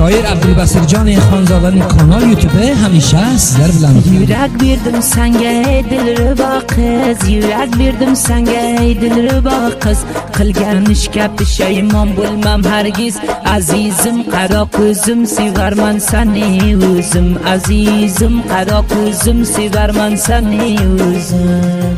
shoir Abdulbasirjon Xonzodaning kanal YouTube hamisha sizlar bilan. Yurak berdim senga ey dilruba qiz, yurak berdim senga ey dilruba qiz. Qilgan ishga pushaymon bo'lmam hargiz. Azizim qaro ko'zim, sevarman seni o'zim. Azizim qaro ko'zim, sevarman seni o'zim.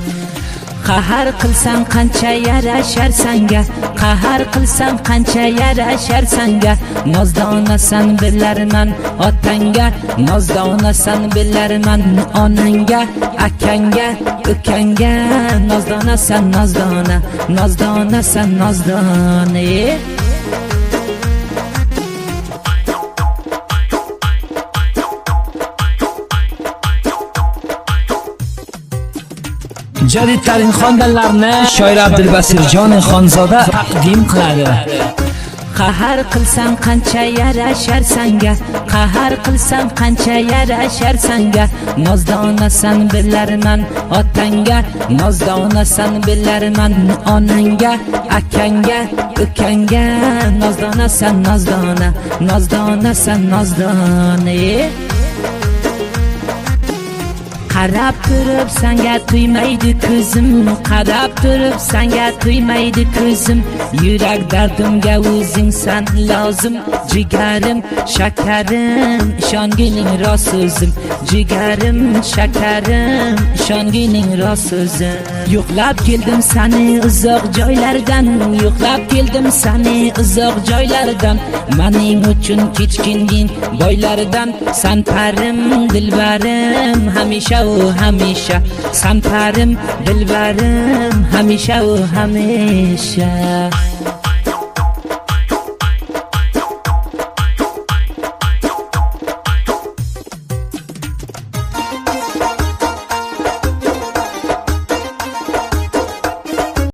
Qahar qilsam qancha yarashar sanga, qahar qilsam qancha yarashar sanga. Nozdonasan bilarman otangga, nozdonasan bilarman onangga, akangga, ukangga. Nozdonasan nozdona, nozdonasan nozdona. Jadid tarin xondanlarni shoir Abdulbasirjon Xonzoda taqdim qiladi. Qahar qilsam qancha yarashar sanga, qahar qilsam qancha yarashar sanga. Nozdonasan bilarman otangga, nozdonasan bilarman onangga, akangga, ukangga. Nozdonasan nozdona, nozdonasan nozdona. Qarab turib senga tuymaydi ko'zim, qarab turib senga tuymaydi ko'zim. Yurak dardimga o'zingsan lozim, jigarim, shakarim, ishongining rost so'zim. Jigarim, shakarim, ishongining rost so'zim. Yo'qlab keldim seni uzoq joylardan, yo'qlab keldim seni uzoq joylardan. Mening uchun kechkingin boylardan. San parim, dilbarim, hamisha hamisha. San parim, dilbarim, hamisha hamisha.